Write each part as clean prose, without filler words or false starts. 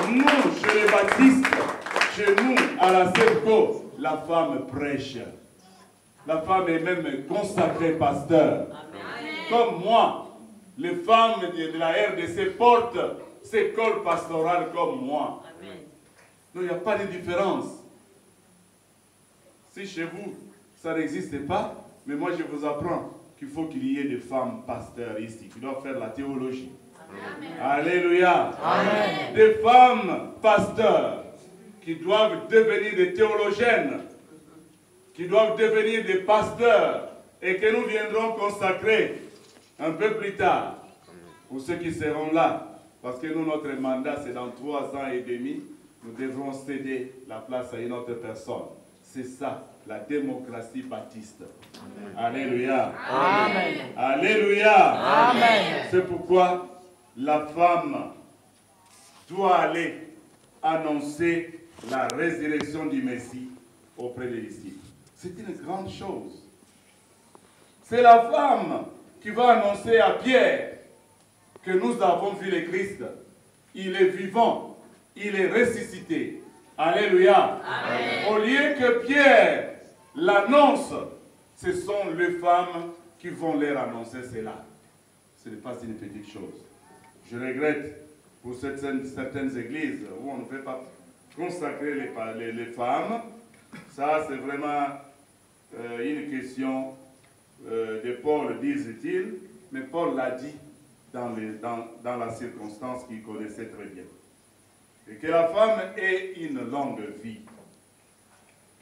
Nous, chez les baptistes, chez nous, à la CEPCO, la femme prêche. La femme est même consacrée pasteur. Amen. Comme moi, les femmes de la RDC portent ces cols pastorales comme moi. Amen. Donc il n'y a pas de différence. Si chez vous, ça n'existe pas, mais moi je vous apprends qu'il faut qu'il y ait des femmes pasteurs ici, qui doivent faire la théologie. Amen. Alléluia. Amen. Des femmes pasteurs qui doivent devenir des théologiennes, qui doivent devenir des pasteurs et que nous viendrons consacrer un peu plus tard pour ceux qui seront là. Parce que nous, notre mandat, c'est dans 3 ans et demi, nous devrons céder la place à une autre personne. C'est ça, la démocratie baptiste. Amen. Alléluia. Amen. Alléluia. Amen. C'est pourquoi la femme doit aller annoncer la résurrection du Messie auprès des disciples. C'est une grande chose. C'est la femme qui va annoncer à Pierre que nous avons vu le Christ. Il est vivant, il est ressuscité. Alléluia. Amen. Au lieu que Pierre l'annonce, ce sont les femmes qui vont leur annoncer cela. Ce n'est pas une petite chose. Je regrette pour certaines églises où on ne peut pas consacrer les femmes. Ça, c'est vraiment une question de Paul, disent-ils, mais Paul l'a dit dans la circonstance qu'il connaissait très bien. Et que la femme ait une longue vie.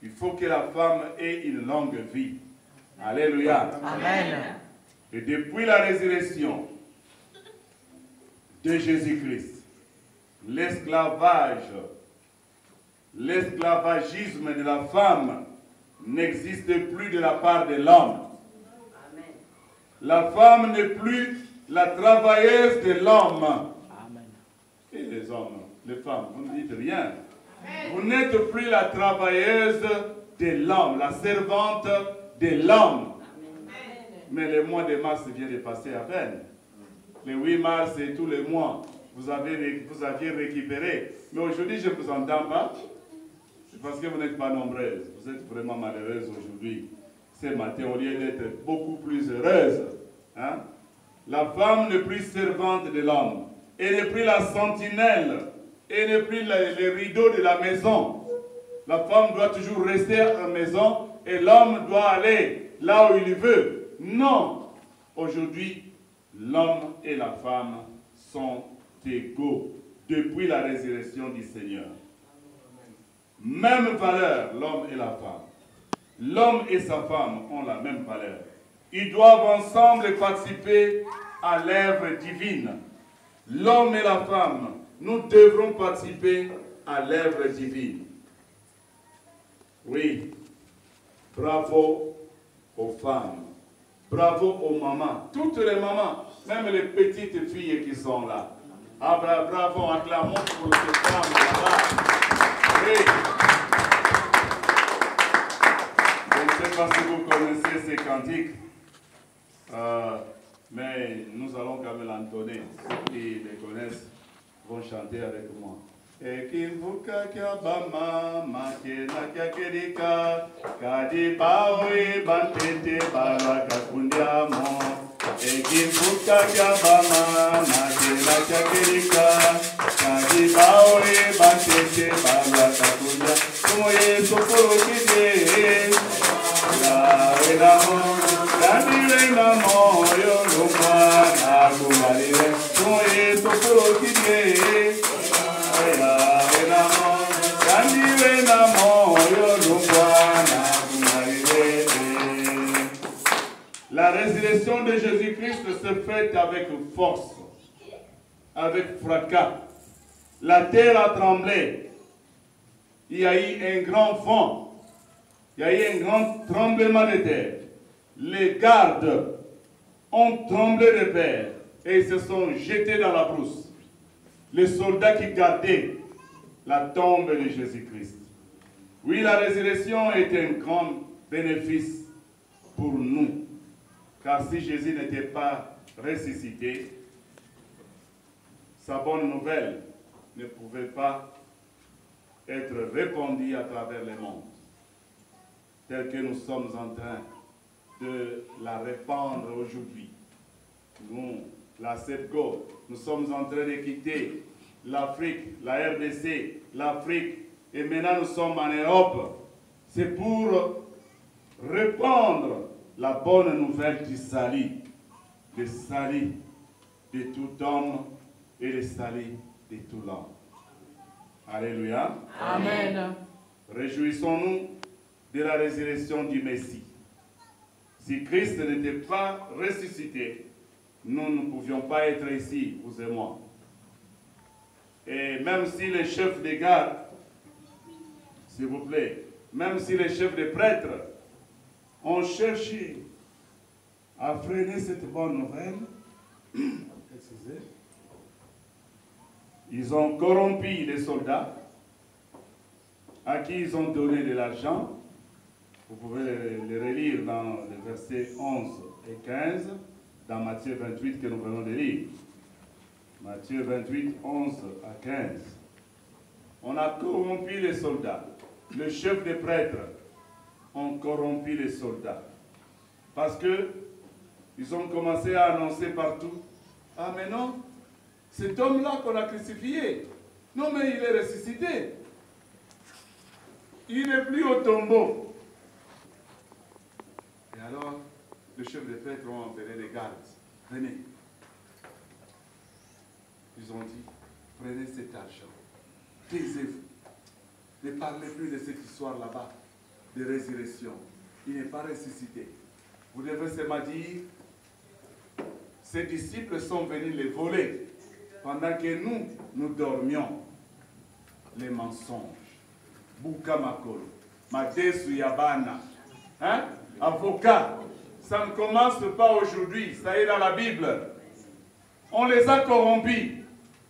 Il faut que la femme ait une longue vie. Alléluia. Amen. Et depuis la résurrection de Jésus-Christ, l'esclavagisme de la femme n'existe plus de la part de l'homme. La femme n'est plus la travailleuse de l'homme. Et les hommes, les femmes, vous ne dites rien. Vous n'êtes plus la travailleuse de l'homme, la servante de l'homme. Mais le mois de mars vient de passer à peine. Le 8 mars et tous les mois, vous aviez récupéré. Mais aujourd'hui, je ne vous entends pas. C'est parce que vous n'êtes pas nombreuses. Vous êtes vraiment malheureuses aujourd'hui. Ce matin, au lieu d'être beaucoup plus heureuse, hein? La femme n'est plus servante de l'homme. Elle n'est plus la sentinelle. Elle n'est plus le rideau de la maison. La femme doit toujours rester à la maison et l'homme doit aller là où il veut. Non. Aujourd'hui, l'homme et la femme sont égaux depuis la résurrection du Seigneur. Même valeur, l'homme et la femme. L'homme et sa femme ont la même valeur. Ils doivent ensemble participer à l'œuvre divine. L'homme et la femme, nous devrons participer à l'œuvre divine. Oui, bravo aux femmes, bravo aux mamans, toutes les mamans, même les petites filles qui sont là. Ah, bravo, acclamons pour ces femmes là-bas. Oui. Je ne sais pas si vous connaissez ces cantiques, mais nous allons quand même l'entonner. Ceux qui les connaissent vont chanter avec moi. Ekimbuka kya bama makena kya kerika kadi bawe bantete baraka kundiamo. Ekimbuka kya bama makena kya kerika kadi bawe bantete baraka kundiamo. Como yeso koro kide la wenamo kadi wenamo yo lumwa na kumarire. Como yeso koro kide la résurrection de Jésus-Christ se fait avec force, avec fracas. La terre a tremblé. Il y a eu un grand vent. Il y a eu un grand tremblement de terre. Les gardes ont tremblé de peur et ils se sont jetés dans la brousse. Les soldats qui gardaient la tombe de Jésus-Christ. Oui, la résurrection est un grand bénéfice pour nous. Car si Jésus n'était pas ressuscité, sa bonne nouvelle ne pouvait pas être répandue à travers le monde, tel que nous sommes en train de la répandre aujourd'hui. Nous, la SEPCO, nous sommes en train de quitter l'Afrique, la RDC, l'Afrique, et maintenant nous sommes en Europe. C'est pour répandre la bonne nouvelle du salut, le salut de tout homme et le salut de tout l'homme. Alléluia. Amen. Réjouissons-nous de la résurrection du Messie. Si Christ n'était pas ressuscité, nous ne pouvions pas être ici, vous et moi. Et même si les chefs des gardes, s'il vous plaît, même si les chefs des prêtres ont cherché à freiner cette bonne nouvelle, excusez, ils ont corrompu les soldats à qui ils ont donné de l'argent. Vous pouvez les relire dans les versets 11 et 15, dans Matthieu 28 que nous venons de lire. Matthieu 28, 11 à 15. On a corrompu les soldats. Le chef des prêtres ont corrompu les soldats. Parce que ils ont commencé à annoncer partout, « Ah mais non, cet homme-là qu'on a crucifié, non mais il est ressuscité. Il n'est plus au tombeau. » Et alors, le chef des prêtres ont appelé les gardes. « Venez. » Ils ont dit, prenez cet argent, taisez-vous, ne parlez plus de cette histoire là-bas, de résurrection. Il n'est pas ressuscité. Vous devez seulement dire, ces disciples sont venus les voler, pendant que nous dormions. Les mensonges. Bukamakolo, Madesu Yabana, hein? Avocat, ça ne commence pas aujourd'hui, ça est dans la Bible. On les a corrompus.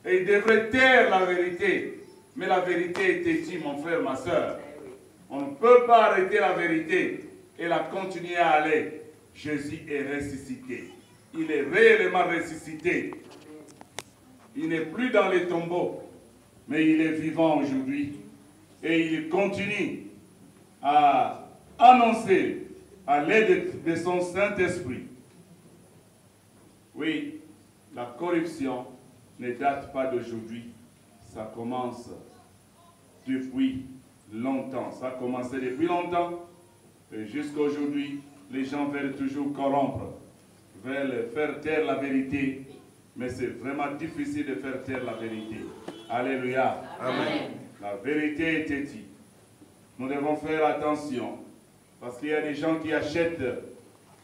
Et ils devraient taire la vérité. Mais la vérité est têtue, mon frère, ma soeur. On ne peut pas arrêter la vérité et la continuer à aller. Jésus est ressuscité. Il est réellement ressuscité. Il n'est plus dans les tombeaux, mais il est vivant aujourd'hui. Et il continue à annoncer à l'aide de son Saint-Esprit. Oui, la corruption ne date pas d'aujourd'hui, ça commence depuis longtemps. Ça a commencé depuis longtemps et jusqu'à aujourd'hui, les gens veulent toujours corrompre, veulent faire taire la vérité, mais c'est vraiment difficile de faire taire la vérité. Alléluia. Amen. La vérité est têtue. Nous devons faire attention parce qu'il y a des gens qui achètent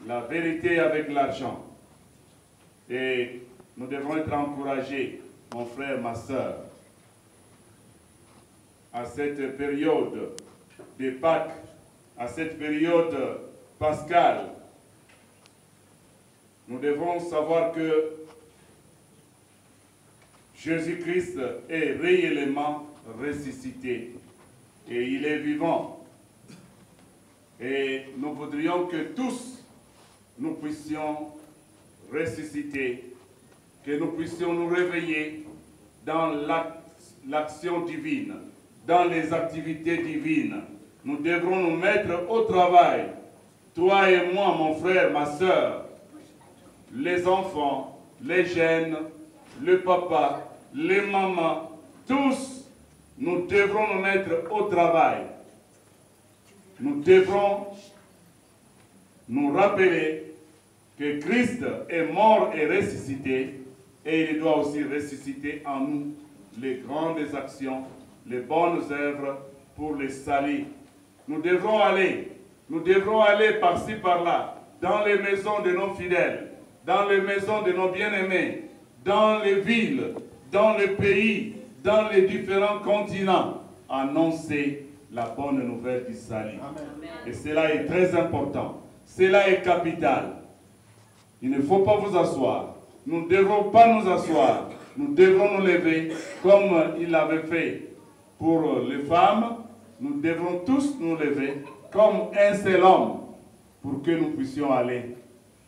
la vérité avec l'argent. Et nous devons être encouragés, mon frère, ma soeur, à cette période de Pâques, à cette période pascale. Nous devons savoir que Jésus-Christ est réellement ressuscité et il est vivant. Et nous voudrions que tous nous puissions ressusciter, que nous puissions nous réveiller dans l'action divine, dans les activités divines. Nous devrons nous mettre au travail, toi et moi, mon frère, ma soeur, les enfants, les jeunes, le papa, les mamans, tous, nous devrons nous mettre au travail. Nous devrons nous rappeler que Christ est mort et ressuscité, et il doit aussi ressusciter en nous les grandes actions, les bonnes œuvres pour les saluts. Nous devrons aller par-ci par-là, dans les maisons de nos fidèles, dans les maisons de nos bien-aimés, dans les villes, dans les pays, dans les différents continents, annoncer la bonne nouvelle du salut. Amen. Et cela est très important. Cela est capital. Il ne faut pas vous asseoir. Nous ne devons pas nous asseoir. Nous devons nous lever comme il l'avait fait pour les femmes. Nous devrons tous nous lever comme un seul homme pour que nous puissions aller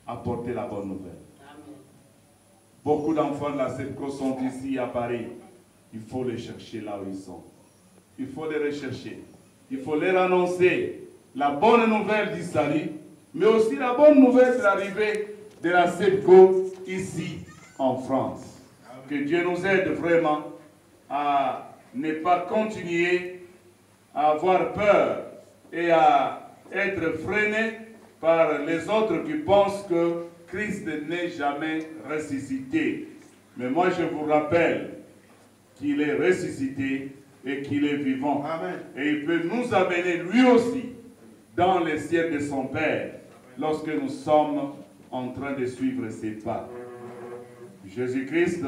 apporter la bonne nouvelle. Amen. Beaucoup d'enfants de la SEPCO sont ici à Paris. il faut les chercher là où ils sont. Il faut les rechercher. Il faut leur annoncer la bonne nouvelle du salut, mais aussi la bonne nouvelle de l'arrivée de la SEPCO ici en France. Que Dieu nous aide vraiment à ne pas continuer à avoir peur et à être freiné par les autres qui pensent que Christ n'est jamais ressuscité. Mais moi je vous rappelle qu'il est ressuscité et qu'il est vivant. Amen. Et il peut nous amener lui aussi dans les cieux de son Père lorsque nous sommes en train de suivre ses pas. Jésus-Christ,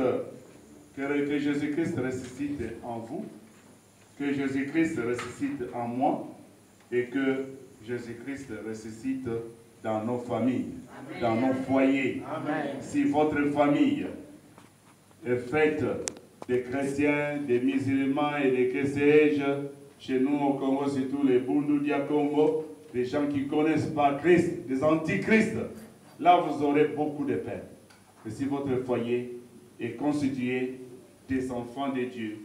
que Jésus-Christ ressuscite en vous, que Jésus-Christ ressuscite en moi et que Jésus-Christ ressuscite dans nos familles, Amen. Dans nos foyers. Amen. Si votre famille est faite des chrétiens, des musulmans et des que sais-je, chez nous au Congo, surtout les Bundudia Congo, des gens qui ne connaissent pas Christ, des antichrists, là vous aurez beaucoup de peine. Et si votre foyer est constitué des enfants de Dieu,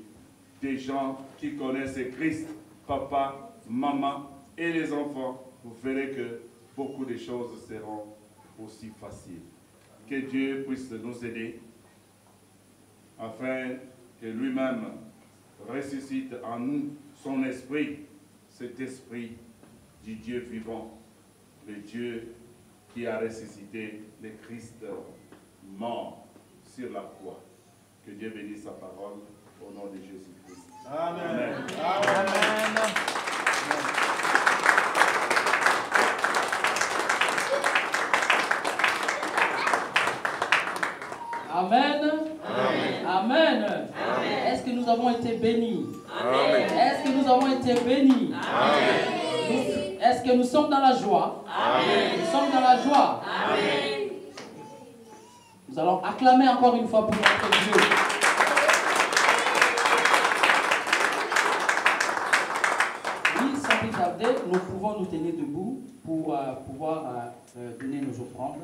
des gens qui connaissent Christ, papa, maman et les enfants, vous verrez que beaucoup de choses seront aussi faciles. Que Dieu puisse nous aider afin que lui-même ressuscite en nous son esprit, cet esprit du Dieu vivant, le Dieu qui a ressuscité le Christ mort sur la croix. Que Dieu bénisse sa parole au nom de Jésus-Christ. Amen. Amen. Amen. Amen. Amen. Amen. Est-ce que nous avons été bénis? Amen. Est-ce que nous avons été bénis? Amen. Est-ce que nous sommes dans la joie? Amen. Nous sommes dans la joie. Amen. Nous allons acclamer encore une fois pour notre Dieu. Oui, sans plus tarder, nous pouvons nous tenir debout pour pouvoir donner nos offrandes.